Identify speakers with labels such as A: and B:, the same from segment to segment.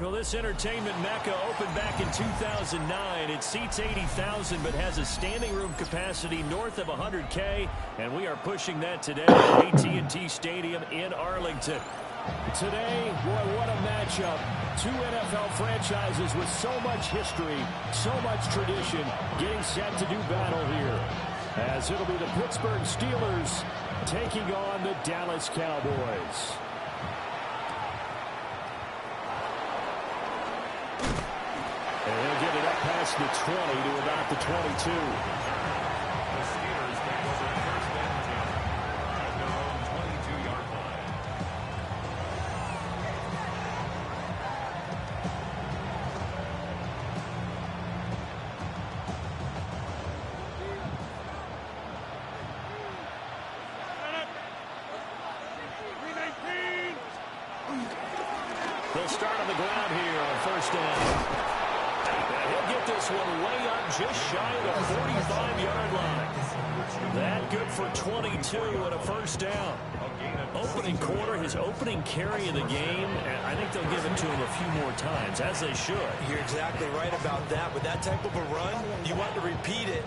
A: Well, this entertainment mecca opened back in 2009. It seats 80,000 but has a standing room capacity north of 100K, and we are pushing that today at AT&T Stadium in Arlington. Today, boy, what a matchup. Two NFL franchises with so much history, so much tradition, getting set to do battle here. As it'll be the Pittsburgh Steelers taking on the Dallas Cowboys. And he'll get it up past the 20 to about the 22.
B: The Steelers take over the first down at their own 22-yard line.
A: They'll start on the ground here on first down. He'll get this one way up just shy of the 45-yard line. That good for 22 and a first down. Opening quarter, his opening carry of the game, and I think they'll give it to him a few more times, as they should.
C: You're exactly right about that. With that type of a run, you want to repeat it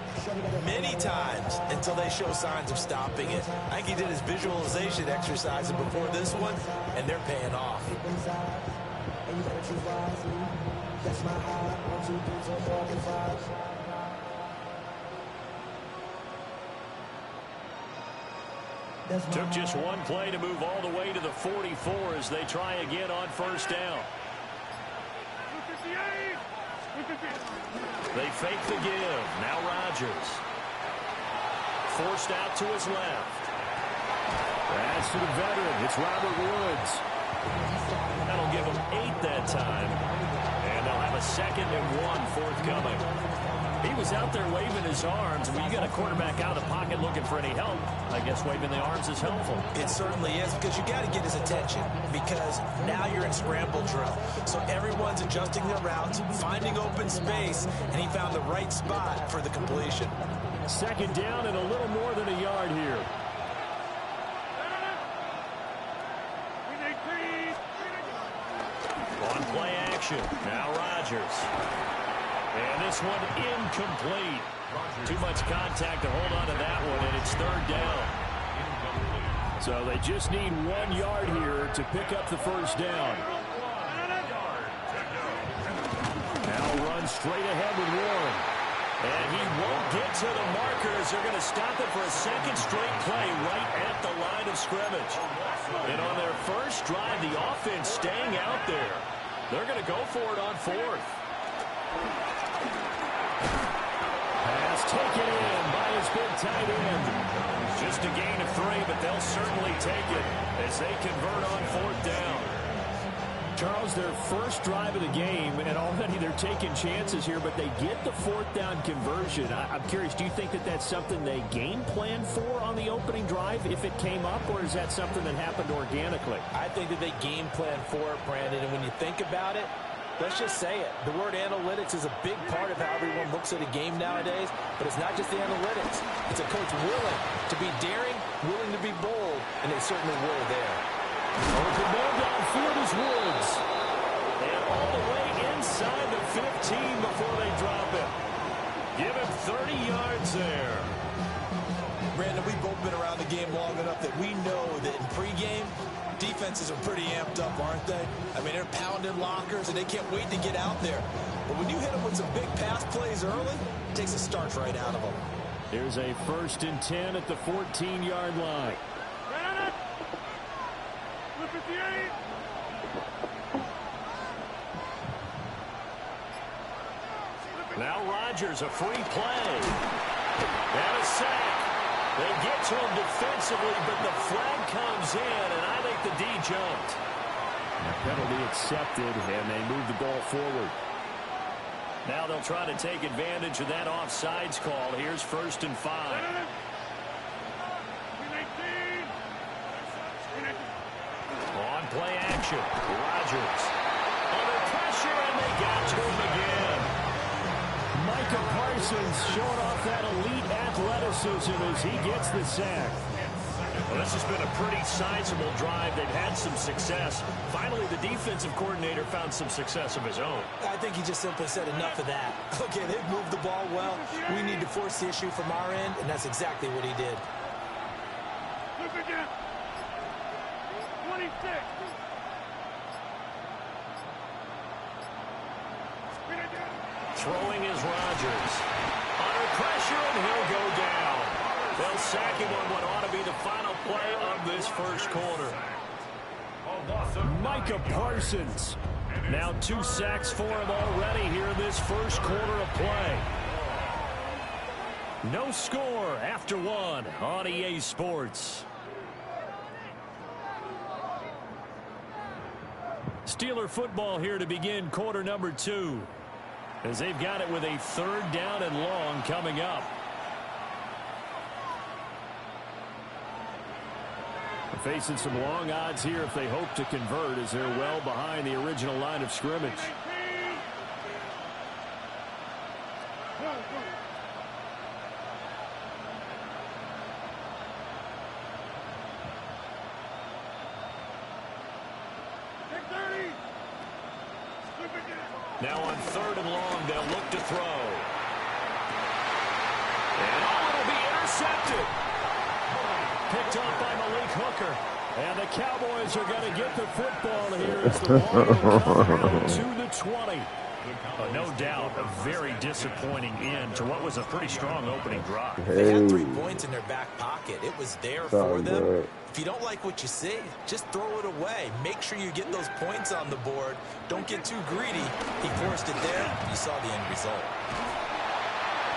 C: many times until they show signs of stopping it. I think he did his visualization exercises before this one, and they're paying off.
A: Took just one play to move all the way to the 44 as they try again on first down. They fake the give. Now Rodgers. Forced out to his left. Pass to the veteran. It's Robert Woods. That'll give them 8 that time. And they'll have a 2nd and 1 forthcoming. He was out there waving his arms. When you got a quarterback out of the pocket looking for any help, I guess waving the arms is helpful.
C: It certainly is, because you got to get his attention, because now you're in scramble drill. So everyone's adjusting their routes, finding open space, and he found the right spot for the completion.
A: 2nd down and a little more than a yard here. On play action. Now Rodgers. And this one incomplete. Too much contact to hold on to that one, and it's 3rd down. So they just need 1 yard here to pick up the first down. Now runs straight ahead with Warren. And he won't get to the markers. They're going to stop it for a 2nd straight play right at the line of scrimmage. And on their first drive, the offense staying out there. They're going to go for it on 4th. Pass taken in by his big tight end. Just a gain of 3, but they'll certainly take it as they convert on 4th down. Charles, their first drive of the game, and already they're taking chances here, but they get the 4th down conversion. I'm curious, do you think that that's something they game plan for on the opening drive if it came up, or is that something that happened organically?
C: I think that they game plan for it, Brandon, and when you think about it, let's just say it. The word analytics is a big part of how everyone looks at a game nowadays, but it's not just the analytics. It's a coach willing to be daring, willing to be bold, and they certainly were there.
A: Open ball downfield is Woods. And all the way inside the 15 before they drop it. Give him 30 yards there.
C: Brandon, we've both been around the game long enough that we know that in pregame, defenses are pretty amped up, aren't they? I mean, they're pounding lockers, and they can't wait to get out there. But when you hit them with some big pass plays early, it takes the starch right out of them.
A: Here's a 1st and 10 at the 14-yard line. Now Rodgers, a free play. And a sack. They get to him defensively, but the flag comes in, and I think the D jumped. The penalty accepted, and they move the ball forward. Now they'll try to take advantage of that offsides call. Here's 1st and 5. On play action, Rodgers. Under pressure, and they got to him again. Micah Parsons showing off that elite athleticism as he gets the sack. Well, this has been a pretty sizable drive. They've had some success. Finally, the defensive coordinator found some success of his own.
C: I think he just simply said enough of that. Okay, they've moved the ball well. We need to force the issue from our end, and that's exactly what he did.
B: Look again. 26.
A: Throwing is Rodgers. Under pressure, and he'll go down. They'll sack him on what ought to be the final play of this first quarter. Micah Parsons. Now 2 sacks for him already here in this first quarter of play. No score after 1 on EA Sports. Steeler football here to begin quarter number 2. As they've got it with a 3rd down and long coming up. They're facing some long odds here if they hope to convert, as they're well behind the original line of scrimmage. Now on 3rd and long, they'll look to throw. And it'll be intercepted. Picked off by Malik Hooker. And the Cowboys are going to get the football here as the ball will come down to the 20. No doubt, a very disappointing end to what was a pretty strong opening drive.
C: They had 3 points in their back pocket. It was there for them. If you don't like what you see, just throw it away. Make sure you get those points on the board. Don't get too greedy. He forced it there. You saw the end result.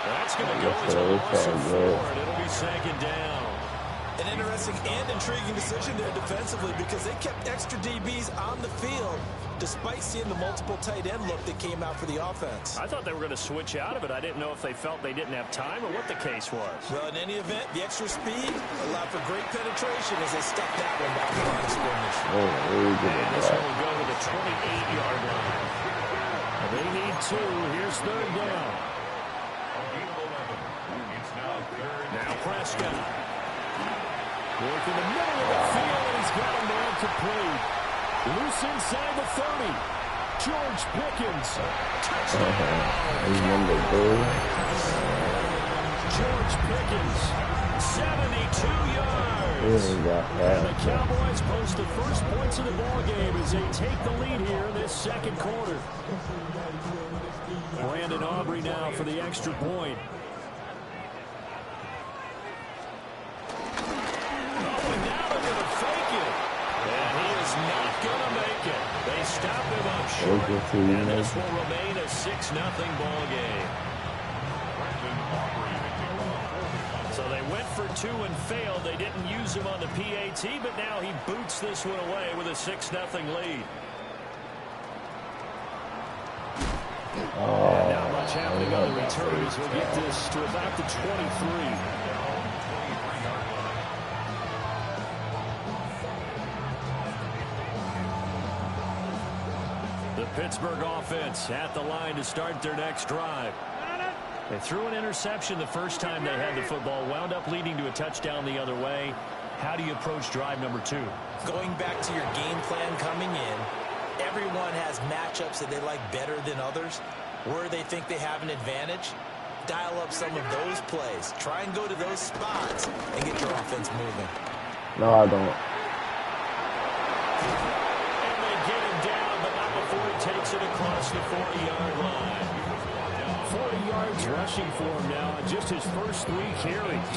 A: That's going to go as a loss of 4, and it'll be 2nd down.
C: An interesting and intriguing decision there defensively, because they kept extra DBs on the field despite seeing the multiple tight end look that came out for the offense.
A: I thought they were going to switch out of it. I didn't know if they felt they didn't have time or what the case was.
C: Well, in any event, the extra speed allowed for great penetration as they stuck that one back in the line of scrimmage.
A: And this one will go to the 28-yard line. They need 2. Here's 3rd down. Now Prescott. Work in the middle of the field, and he's got him there complete. Loose inside the 30. George Pickens. Touchdown. George Pickens. 72 yards. And the Cowboys post the first points of the ball game as they take the lead here in this 2nd quarter. Brandon Aubrey now for the extra point. Not going to make it. They stop him up short. And this will remain a 6-0 ball game. So they went for 2 and failed. They didn't use him on the PAT, but now he boots this one away with a 6-0 lead. And not much happening on the returns. We'll get this to about the 23. Pittsburgh offense at the line to start their next drive. They threw an interception the first time they had the football, wound up leading to a touchdown the other way. How do you approach drive number 2?
C: Going back to your game plan coming in, everyone has matchups that they like better than others. Where they think they have an advantage, dial up some of those plays. Try and go to those spots and get your offense moving.
D: No, I don't.
A: Takes it across the 40-yard line. 40 yards rushing for him now on just his first 3 carries.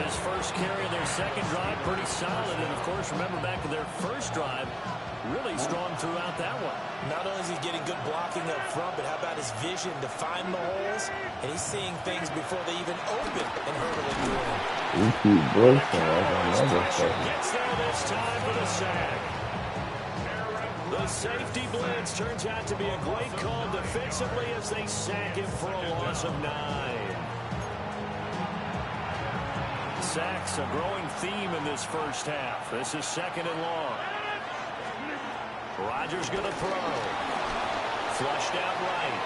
A: His first carry of their 2nd drive, pretty solid. And, of course, remember back to their first drive, really strong throughout that one.
C: Not only is he getting good blocking up front, but how about his vision to find the holes? And he's seeing things before they even open and hurdling through them.
A: Gets there this time for the sack. The safety blitz turns out to be a great call defensively as they sack him for a loss of 9. Sacks, a growing theme in this first half. This is 2nd and long. Rodgers going to throw. Flushed out right.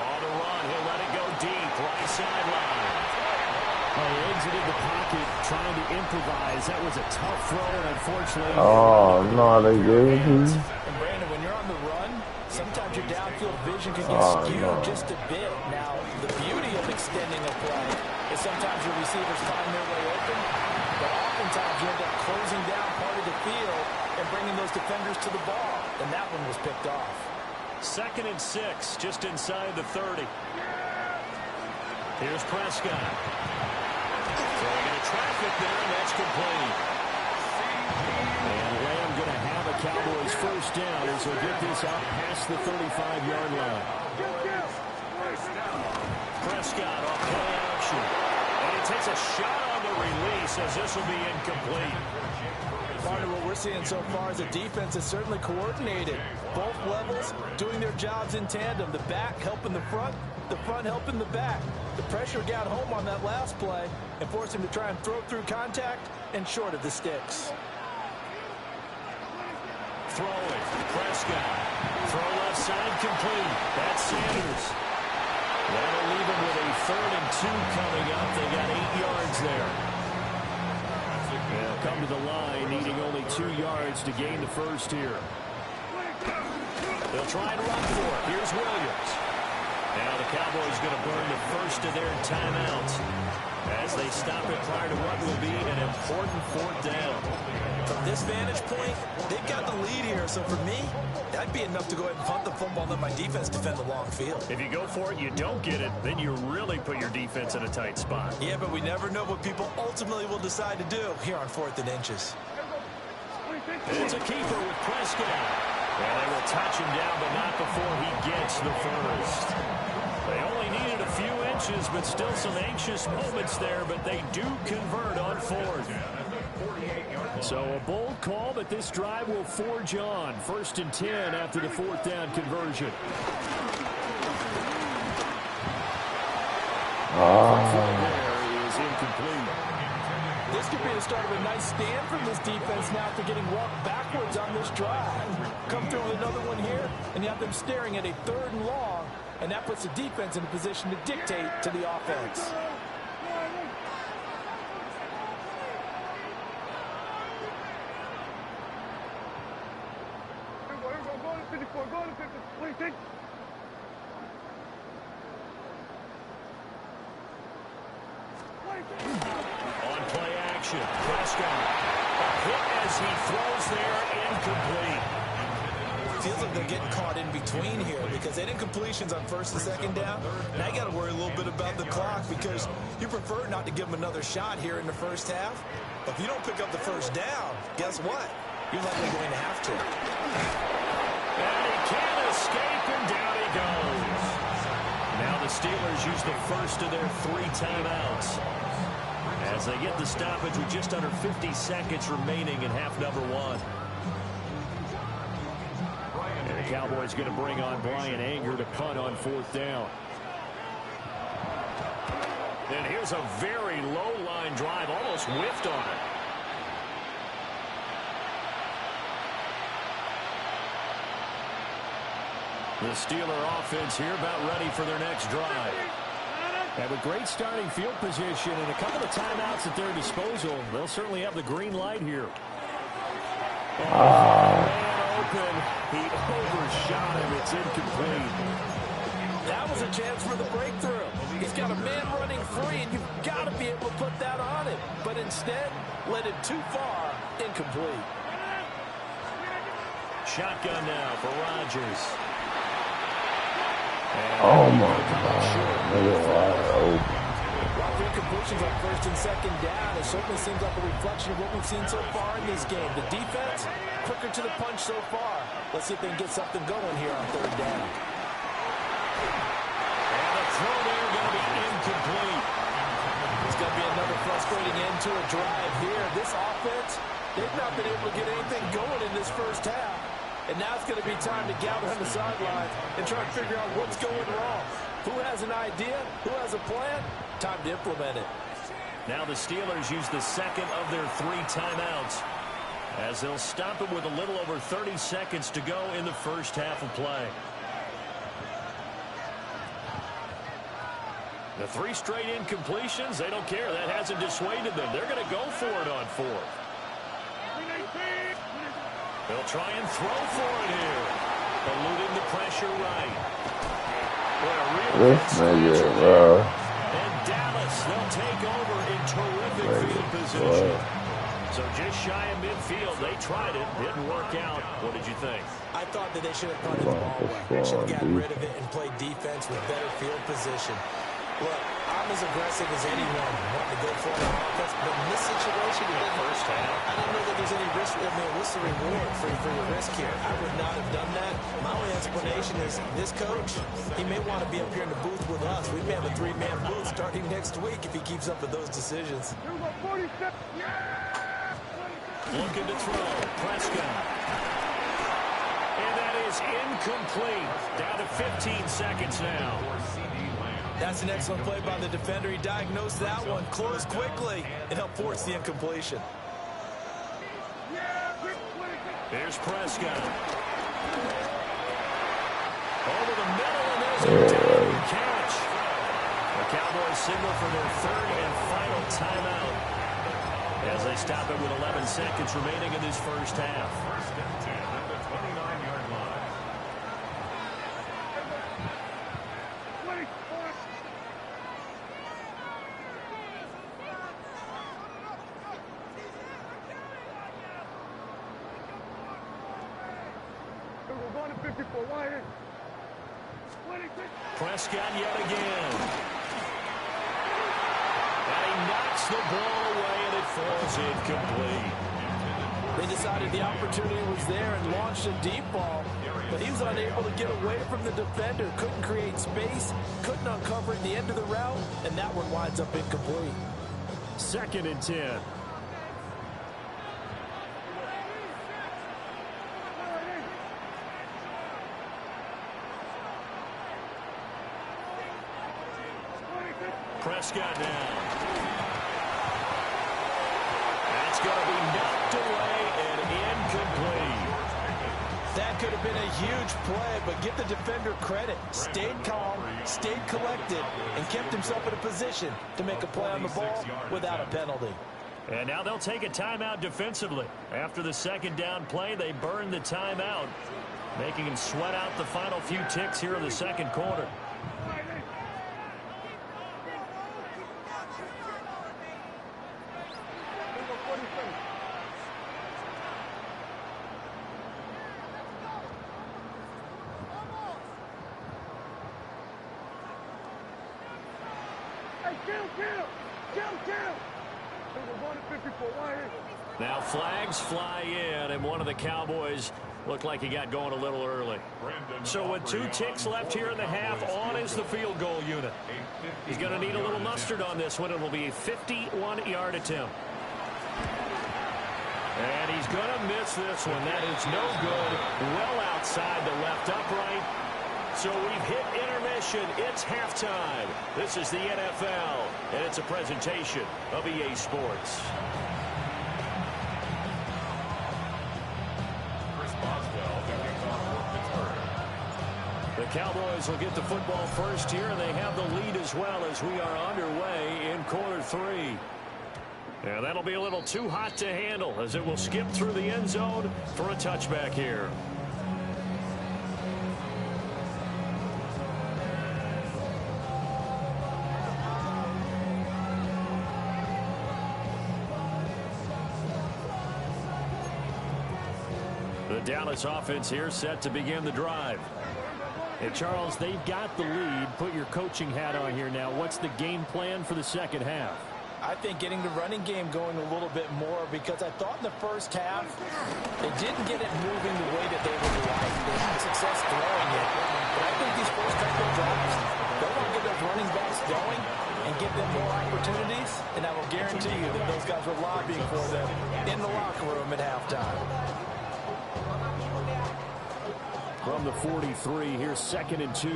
A: On the run, he'll let it go deep, right sideline. Well, he exited the pocket trying to improvise. That was a tough throw, and unfortunately...
D: Oh, no, they gave it to you.
C: And Brandon, when you're on the run, sometimes your downfield vision can get skewed just a bit. Now, the beauty of extending a play is sometimes your receivers find their way open, but oftentimes you end up closing down part of the field and bringing those defenders to the ball, and that one was picked off.
A: 2nd and 6, just inside the 30. Here's Prescott. Throwing into traffic there, and that's complete. And Lamb going to have a Cowboys first down as he'll get this out past the 35-yard line. Prescott off play action. And he takes a shot on the release as this will be incomplete.
C: Part of what we're seeing so far is the defense is certainly coordinated. Both levels doing their jobs in tandem. The back helping the front helping the back. The pressure got home on that last play and forced him to try and throw through contact and short of the sticks.
A: Throwing, Prescott. Throw left side complete. That's Sanders. That'll leave him with a 3rd and 2 coming up. They got 8 yards there. They'll come to the line, needing only 2 yards to gain the first here. They'll try and run for it. Here's Williams. Now the Cowboys going to burn the first of their timeouts as they stop it prior to what will be an important 4th down.
C: From this vantage point, they've got the lead here, so for me, that'd be enough to go ahead and punt the football and let my defense defend the long field.
A: If you go for it, you don't get it, then you really put your defense in a tight spot.
C: Yeah, but we never know what people ultimately will decide to do here on 4th and inches.
A: It's a keeper with Prescott. And they will touch him down, but not before he gets the first. They only needed a few inches, but still some anxious moments there, but they do convert on 4th. So a bold call, but this drive will forge on. 1st and 10 after the 4th down conversion. There is incomplete.
C: This could be the start of a nice stand from this defense now after getting walked backwards on this drive. Come through with another one here, and you have them staring at a 3rd and long, and that puts the defense in a position to dictate to the offense.
A: On play action, Prescott. A hit as he throws there, incomplete.
C: Feels like they're getting caught in between here because they did completions on 1st and 2nd down. Now you got to worry a little bit about the clock because you prefer not to give them another shot here in the 1st half. But if you don't pick up the 1st down, guess what? You're likely going to have to.
A: And he can't escape, and down he goes. Now the Steelers use the first of their 3 timeouts as they get the stoppage with just under 50 seconds remaining in half number 1. And the Cowboys going to bring on Brian Anger to punt on 4th down. And here's a very low line drive, almost whiffed on it. The Steeler offense here about ready for their next drive. Have a great starting field position and a couple of timeouts at their disposal. They'll certainly have the green light here. Man open. He overshot him. It's incomplete.
C: That was a chance for the breakthrough. He's got a man running free, and you've got to be able to put that on him. But instead, led it too far, incomplete.
A: Shotgun now for Rodgers.
D: Oh, my God.
C: Three completions on 1st and 2nd down. It certainly seems like a reflection of what we've seen so far in this game. The defense, quicker to the punch so far. Let's see if they can get something going here on 3rd down.
A: And the throw there going to be incomplete.
C: It's going to be another frustrating end to a drive here. This offense, they've not been able to get anything going in this 1st half. And now it's going to be time to gather on the sidelines and try to figure out what's going wrong. Who has an idea? Who has a plan? Time to implement it.
A: Now the Steelers use the 2nd of their 3 timeouts as they'll stop it with a little over 30 seconds to go in the 1st half of play. The 3 straight incompletions, they don't care. That hasn't dissuaded them. They're going to go for it on 4th. They'll try and throw for it here. Eluding the pressure right. What a real and Dallas, they'll take over in terrific field position. So just shy of midfield. They tried it. Didn't work out. What did you think?
C: I thought that they should have punted the ball away. Should have gotten rid of it and played defense with better field position. Look, I'm as aggressive as anyone wanting to go for it on offense, but in this situation, in the first half, I don't know that there's any risk. I mean, what's the reward for your risk here? I would not have done that. My only explanation is this coach, he may want to be up here in the booth with us. We may have a 3-man booth starting next week if he keeps up with those decisions.
A: Looking to throw. Prescott. And that is incomplete. Down to 15 seconds now.
C: That's an excellent play by the defender. He diagnosed that one, closed quickly, and helped force the incompletion.
A: Here's Prescott. Over the middle, and there's a diving catch. The Cowboys signal for their 3rd and final timeout as they stop it with 11 seconds remaining in this first half.
B: First and 10 at the 29-yard line.
A: Prescott yet again. And he knocks the ball away, and it falls incomplete.
C: They decided the opportunity was there and launched a deep ball, but he was unable to get away from the defender, couldn't create space, couldn't uncover at the end of the route, and that one winds up incomplete.
A: 2nd and 10. Prescott down. That's going to be knocked away and incomplete.
C: That could have been a huge play, but give the defender credit. Stayed calm, stayed collected, and kept himself in a position to make a play on the ball without a penalty.
A: And now they'll take a timeout defensively. After the 2nd down play, they burn the timeout, making him sweat out the final few ticks here in the 2nd quarter. Now flags fly in, and one of the Cowboys looked like he got going a little early. So with 2 ticks left here in the half, on is the field goal unit. He's going to need a little mustard on this one. It will be a 51-yard attempt. And he's going to miss this one. That is no good. Well outside the left upright. So we've hit intermission. It's halftime. This is the NFL, and it's a presentation of EA Sports. The Cowboys will get the football first here, and they have the lead as well as we are underway in quarter 3. And that'll be a little too hot to handle as it will skip through the end zone for a touchback here. The Dallas offense here set to begin the drive. Hey, Charles, they've got the lead. Put your coaching hat on here now. What's the game plan for the 2nd half?
C: I think getting the running game going a little bit more, because I thought in the first half they didn't get it moving the way that they would like. They had success throwing it. But I think these first couple of drives, they want to get those running backs going and give them more opportunities, and I will guarantee you that those guys were lobbying for them in the locker room at halftime.
A: From the 43, here's 2nd and 2.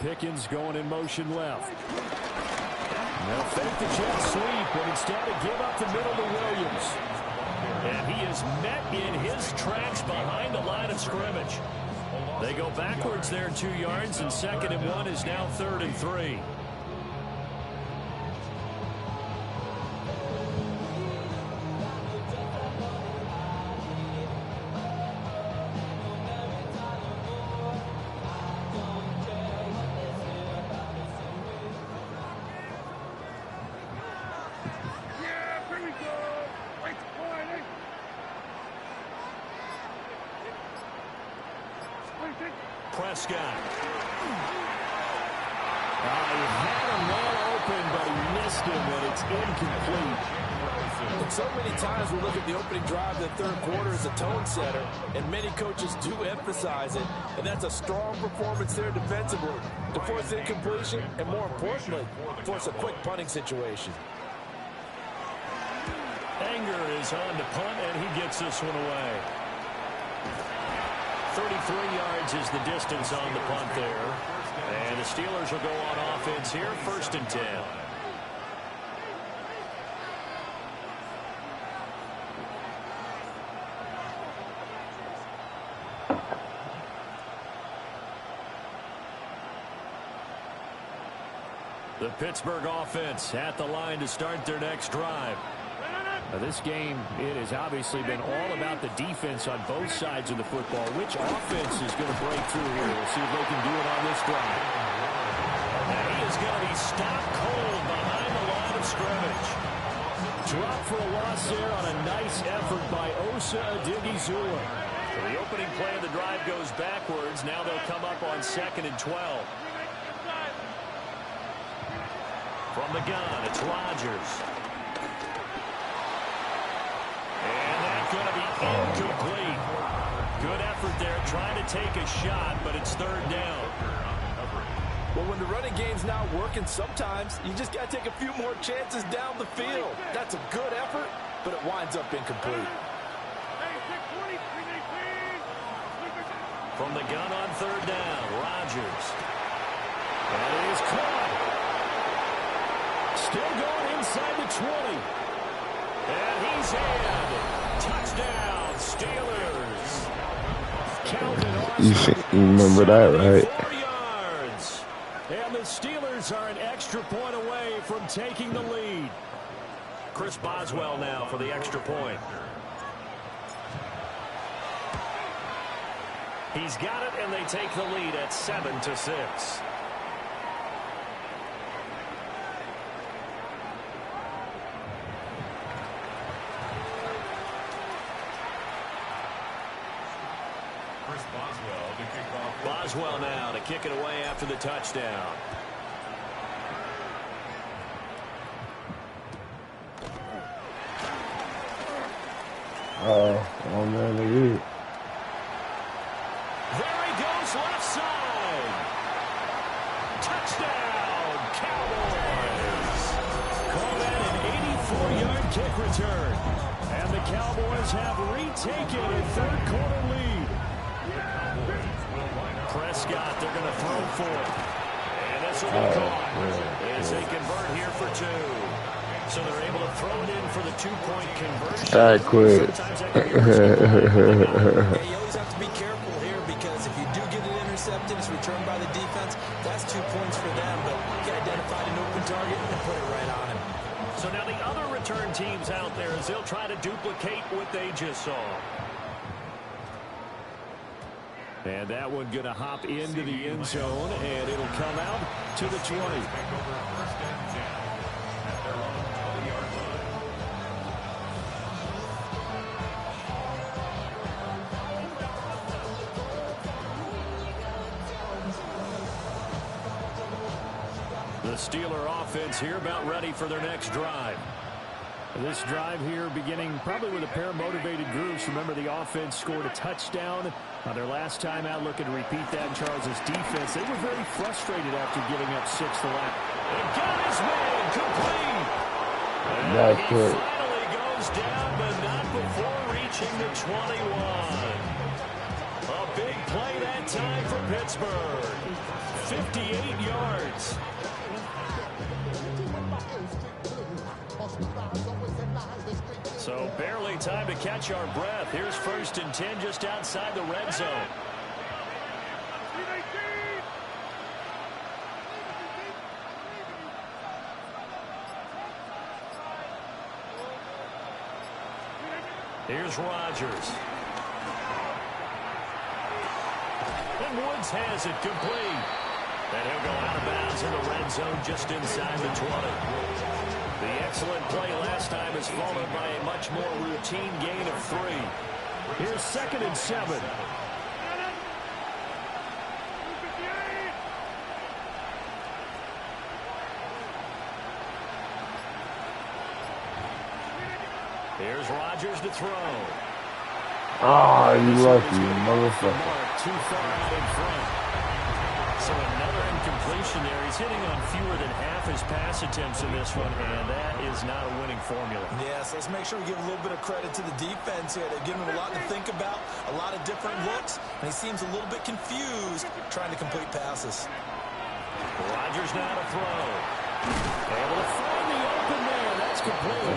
A: Pickens going in motion left. They'll fake the jet sweep, but instead of give up the middle to Williams. And he is met in his tracks behind the line of scrimmage. They go backwards there 2 yards, and 2nd and 1 is now 3rd and 3. Prescott. He had a man open, but he missed him, and it's incomplete.
C: And so many times we look at the opening drive of the 3rd quarter as a tone setter, and many coaches do emphasize it, and that's a strong performance there defensively to force incompletion and, more importantly, force a quick punting situation.
A: Anger is on to punt, and he gets this one away. 33 yards is the distance on the punt there. And the Steelers will go on offense here, 1st and 10. The Pittsburgh offense at the line to start their next drive.
E: This game, it has obviously been all about the defense on both sides of the football. Which offense is going to break through here? We'll see if they can do it on this drive.
A: And he is going to be stopped cold behind the line of scrimmage. Drop for a loss there on a nice effort by Osa Odighizuwa. So the opening play of the drive goes backwards. Now they'll come up on 2nd and 12. From the gun, it's Rodgers. Going to be incomplete. Good effort there trying to take a shot, but it's 3rd down.
C: Well, when the running game's not working, sometimes you just got to take a few more chances down the field. That's a good effort, but it winds up incomplete.
A: From the gun on 3rd down, Rodgers. And it is caught. Still going inside the 20. And he's in. Touchdown, Steelers. Calvin Austin.
D: You remember that, right?
A: 4 yards. And the Steelers are an extra point away from taking the lead. Chris Boswell now for the extra point. He's got it, and they take the lead at 7-6. Boswell now to kick it away after the touchdown.
D: Oh man, they did.
A: There he goes, left side. Touchdown, Cowboys. Call that an 84-yard kick return. And the Cowboys have retaken a 3rd quarter lead. Prescott, they're going to throw for it. And this will be caught as they convert here for 2. So they're able to throw it in for the 2-point conversion.
D: I quit.
F: You always have to be careful here because if you do get it intercepted, it's returned by the defense. That's 2 points for them, but you identified an open target and put it right on him.
A: So now the other return teams out there as they'll try to duplicate what they just saw. And that one going to hop into the end zone, and it'll come out to the 20. The Steeler offense here about ready for their next drive.
E: This drive here beginning probably with a pair of motivated groups. Remember, the offense scored a touchdown on their last time out. Looking to repeat that in Charles' defense. They were very frustrated after giving up 6 the last.
A: And got his man complete.
D: That's
A: he
D: good.
A: finally goes down, but not before reaching the 21. A big play that time for Pittsburgh. 58 yards. time to catch our breath. Here's 1st and 10 just outside the red zone. Here's Rodgers. And Woods has it complete. And he'll go out of bounds in the red zone just inside the 20. The excellent play last time is followed by a much more routine gain of 3.
E: Here's 2nd and 7.
A: Here's Rodgers to throw.
D: Oh, you lucky, motherfucker.
A: Too far out in front. So another incompletion there. He's hitting on fewer than half his pass attempts in this one, and that is not a winning formula.
F: Yeah, so let's make sure we give a little bit of credit to the defense here. They're giving him a lot to think about, a lot of different looks, and he seems a little bit confused trying to complete passes.
A: Rodgers now to throw. Able to find the open man. That's complete.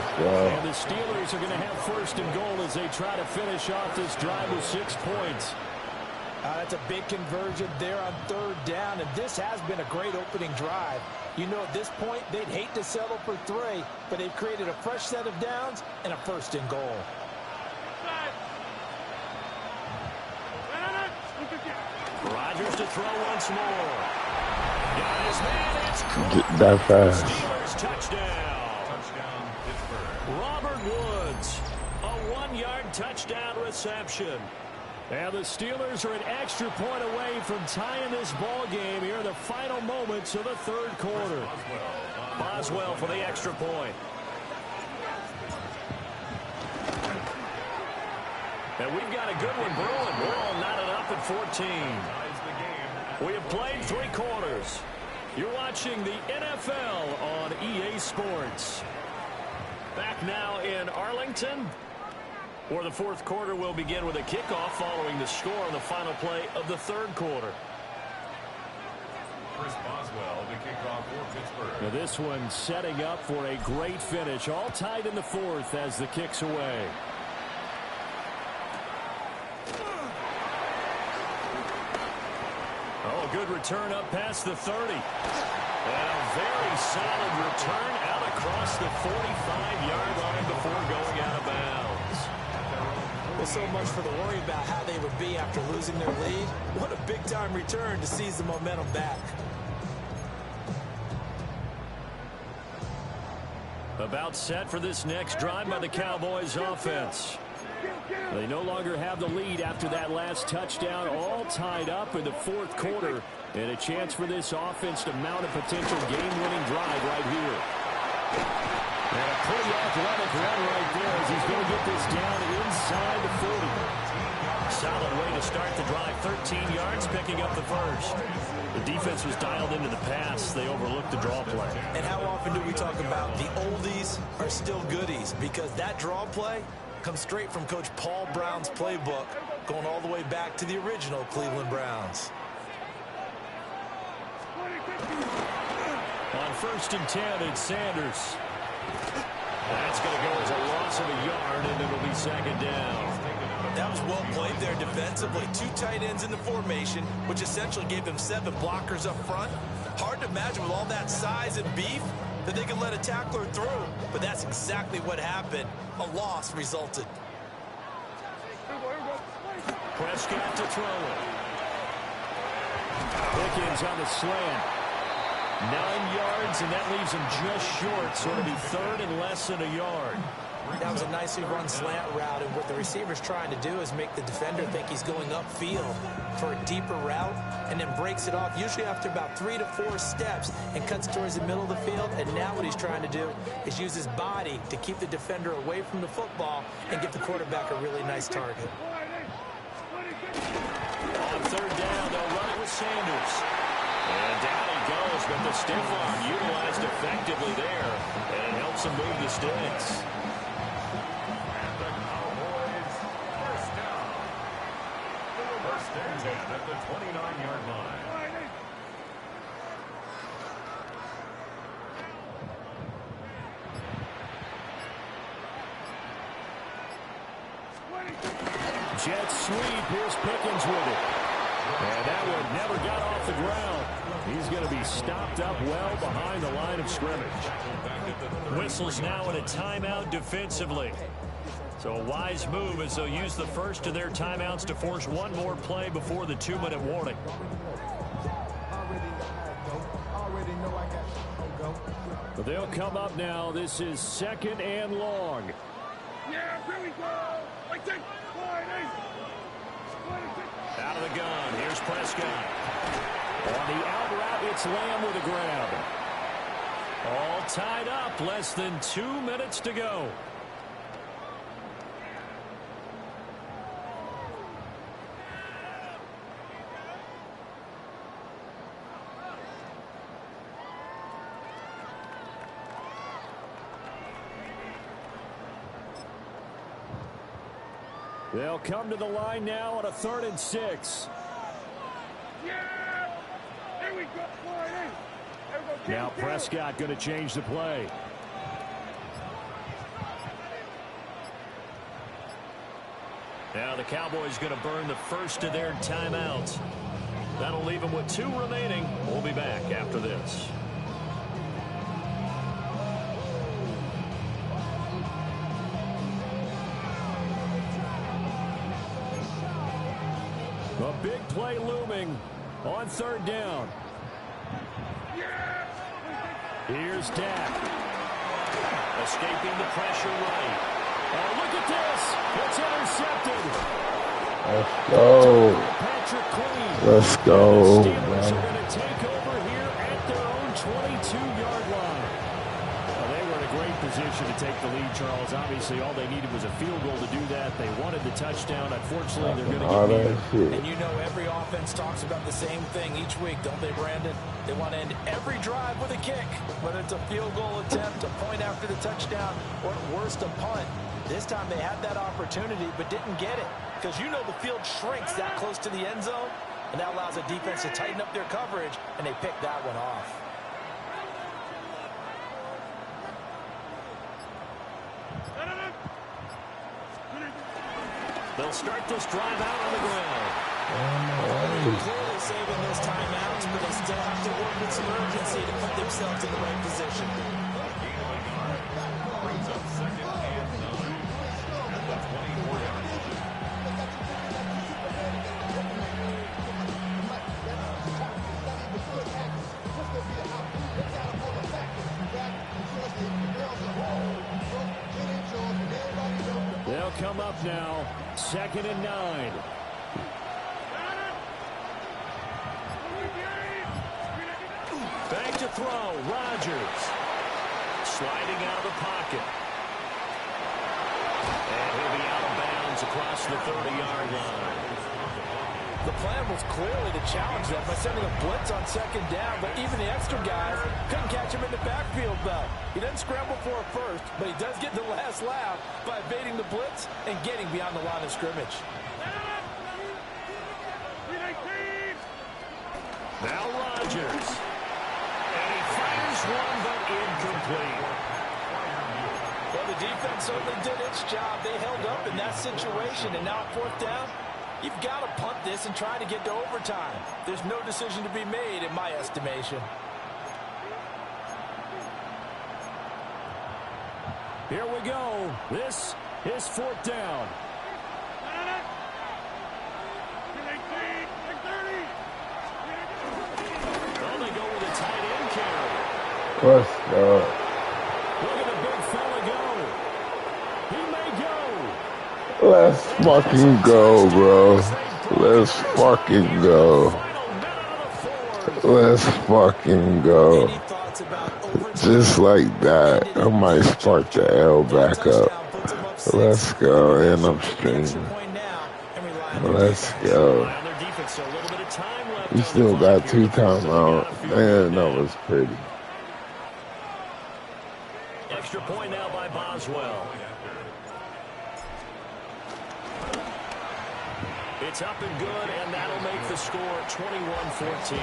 A: And the Steelers are going to have 1st and goal as they try to finish off this drive with 6 points.
C: That's a big conversion there on 3rd down, and this has been a great opening drive. You know, at this point, they'd hate to settle for 3, but they've created a fresh set of downs and a 1st and goal.
A: Rodgers to throw once more. Got his man, it's caught.
D: That fast.
A: Steelers touchdown.
B: Touchdown, Pittsburgh.
A: Robert Woods, a 1-yard touchdown reception.
E: And the Steelers are an extra point away from tying this ball game here in the final moments of the 3rd quarter.
A: Boswell for the extra point. And we've got a good one brewing. We're all knotted up at 14. We have played 3 quarters. You're watching the NFL on EA Sports. Back now in Arlington, where the 4th quarter will begin with a kickoff following the score on the final play of the 3rd quarter.
B: Chris Boswell to kick off for Pittsburgh.
E: Now this one setting up for a great finish. All tied in the 4th as the kick's away.
A: Oh, good return up past the 30. And a very solid return out across the 45-yard line before going out of bounds.
F: Well, so much for the worry about how they would be after losing their lead. What a big-time return to seize the momentum back.
A: About set for this next drive by the Cowboys offense.
E: They no longer have the lead after that last touchdown, all tied up in the 4th quarter, and a chance for this offense to mount a potential game-winning drive right here. And a pretty athletic run right there as he's going to get this down inside the 40.
A: Solid way to start the drive. 13 yards, picking up the 1st. The defense was dialed into the pass. They overlooked the draw play.
F: And how often do we talk about the oldies are still goodies? Because that draw play comes straight from Coach Paul Brown's playbook, going all the way back to the original Cleveland Browns.
A: On 1st and 10, it's Sanders. That's going to go as a loss of a yard, and it'll be 2nd down.
F: That was well played there defensively. 2 tight ends in the formation, which essentially gave them 7 blockers up front. Hard to imagine with all that size and beef that they could let a tackler through. But that's exactly what happened. A loss resulted.
A: Prescott to throw it.
E: Pickens on the slant.
A: 9 yards, and that leaves him just short, so it'll be 3rd and less than a yard.
C: That was a nicely run slant route, and what the receiver's trying to do is make the defender think he's going upfield for a deeper route, and then breaks it off, usually after about 3 to 4 steps, and cuts towards the middle of the field. And now what he's trying to do is use his body to keep the defender away from the football and give the quarterback a really nice target.
A: On 3rd down, they'll run it with Sanders. And down he goes, but the stiff arm utilized effectively there, and it helps him move the sticks.
B: At the 29-yard line.
E: sweep. Here's Pickens with it. And that one never got off the ground. He's going to be stopped up well behind the line of scrimmage.
A: Whistles now in a timeout defensively. So a wise move as they'll use the first of their timeouts to force one more play before the 2-minute warning.
E: But they'll come up now. This is 2nd and long.
B: Yeah, here we go.
A: Out of the gun. Here's Prescott.
E: On the out route, it's Lamb with a grab.
A: All tied up. Less than 2 minutes to go.
E: They'll come to the line now on a 3rd and 6.
B: Yeah. Here we go.
E: Now Prescott going to change the play.
A: Now the Cowboys going to burn the first of their timeouts. That'll leave them with 2 remaining. We'll be back after this.
E: A big play looming on 3rd down. Here's Dak.
A: Escaping the pressure right.
E: Oh, look at this. It's intercepted.
D: Let's go.
E: Patrick Queen.
D: Let's go,
E: The Steelers
D: man.
E: are going to take over here at their own 22-yard line. Well, they were in a great position to take the lead, Charles. Obviously, all they needed was a field goal to do that. They wanted the touchdown. Unfortunately, they're going to get beat.
C: And you know every offense talks about the same thing each week, don't they, Brandon? They want to end every drive with a kick, whether it's a field goal attempt, a point after the touchdown, or at worst, a punt. This time they had that opportunity but didn't get it because you know the field shrinks that close to the end zone, and that allows the defense to tighten up their coverage, and they picked that one off.
A: They'll start this drive out on the ground.
C: Clearly saving those timeouts, but they still have to work with some urgency to put themselves in the right position.
B: Brings up 2nd and 9 at the 24-yard line.
E: They'll come up now. 2nd and 9.
A: Back to throw. Rodgers. Sliding out of the pocket. And he'll be out of bounds across the 30-yard line.
C: The plan was clearly to challenge them by sending a blitz on 2nd down, but even the extra guys couldn't catch him in the backfield, though. He doesn't scramble for a first, but he does get the last laugh by evading the blitz and getting beyond the line of scrimmage.
A: Now Rodgers. And he fires one, but incomplete.
C: Well, the defense certainly did its job. They held up in that situation, and now at 4th down, you've got to punt this and try to get to overtime. There's no decision to be made, in my estimation.
E: Here we go. This is 4th down.
A: Well, they go with a tight end carry.
D: Let's go.
E: Look at the big fella go. He may go.
D: Let's fucking go, bro. Let's fucking go. Let's fucking go. Just like that, I might spark the L back up. Let's go, and I'm streaming. Let's go. We still got 2 timeouts. Man, that was pretty.
A: Extra point now by Boswell. It's up and good, and that'll make the score 21-14.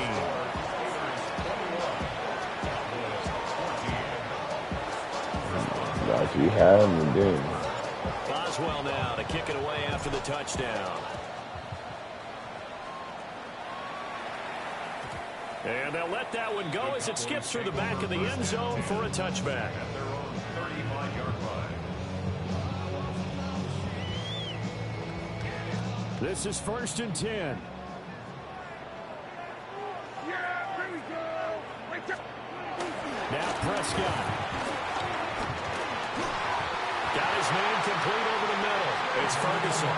D: Like you had him, didn't you?
A: Boswell now to kick it away after the touchdown. And they'll let that one go as it skips through the back of the end zone for a touchback.
B: At their own 35-yard line.
E: This is 1st and 10. Now Prescott.
A: Got his man complete over the middle. It's Ferguson.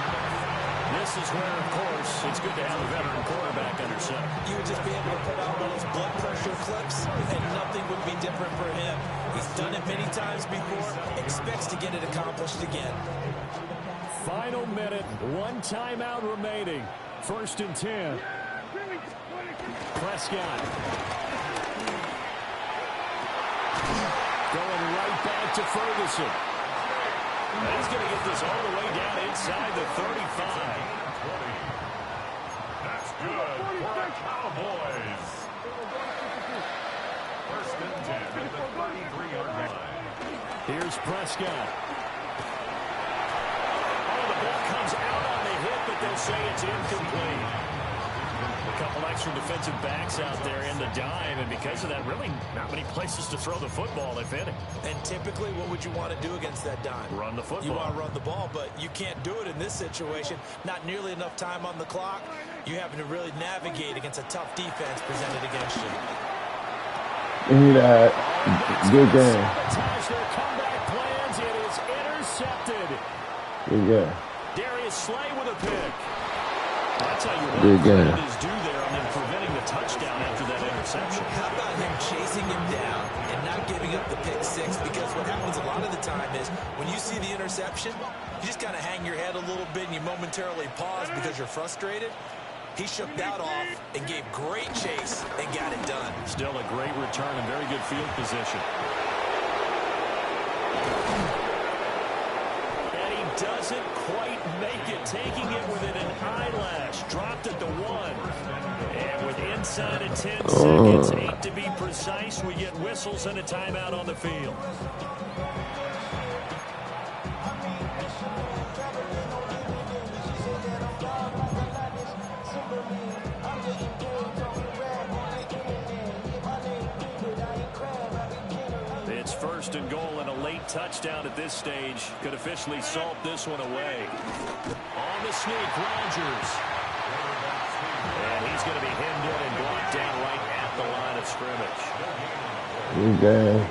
A: This is where, of course, it's good to have a veteran quarterback under center.
C: You would just be able to put out one of those blood pressure clips, and nothing would be different for him. He's done it many times before, expects to get it accomplished again.
E: Final minute, 1 timeout remaining. 1st and 10. Prescott. Going right back to Ferguson.
A: He's going to get this all the way down inside the 35.
B: That's good for the Cowboys. 1st and 10 at the 33-yard line.
E: Here's Prescott.
A: Oh, the ball comes out on the hit, but they'll say it's incomplete. A couple extra defensive backs out there in the dime, and because of that, really not many places to throw the football, if any.
C: And typically, what would you want to do against that dime?
A: Run the football.
C: You want to run the ball, but you can't do it in this situation. Not nearly enough time on the clock. You having to really navigate against a tough defense presented against you.
D: Good game.
E: Sabotage their comeback plans. It is intercepted.
D: Good game.
A: Darius Slay with a pick. That's how you
D: Good game.
A: credit is due there on them preventing the touchdown after that interception.
C: How about him chasing him down and not giving up the pick six? Because what happens a lot of the time is when you see the interception, you just kind of hang your head a little bit and you momentarily pause because you're frustrated. He shook that off and gave great chase and got it done.
A: Still a great return and very good field position. And he doesn't quite make it, taking it within an eyelash. Dropped at the 1. And with inside of 10 seconds, 8 to be precise, we get whistles and a timeout on the field. It's 1st and goal, and a late touchdown at this stage could officially salt this one away. On the sneak, Rodgers. And he's going to be hemmed in and brought down right at the line of scrimmage.
D: Good game.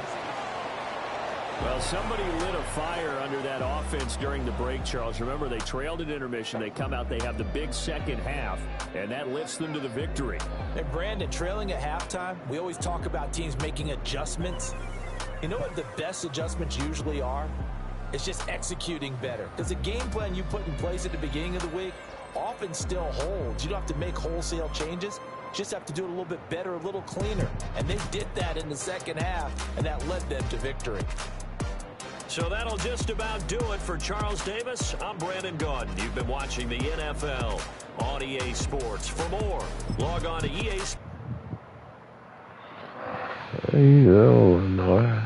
E: Well, somebody lit a fire under that offense during the break, Charles. Remember, they trailed at intermission. They come out, they have the big second half, and that lifts them to the victory.
C: And Brandon, trailing at halftime, we always talk about teams making adjustments. You know what the best adjustments usually are? It's just executing better. Because the game plan you put in place at the beginning of the week often still holds. You don't have to make wholesale changes. You just have to do it a little bit better, a little cleaner. And they did that in the second half, and that led them to victory.
A: So that'll just about do it for Charles Davis. I'm Brandon Gaudin. You've been watching the NFL on EA Sports. For more, log on to EA Sports.
D: You know,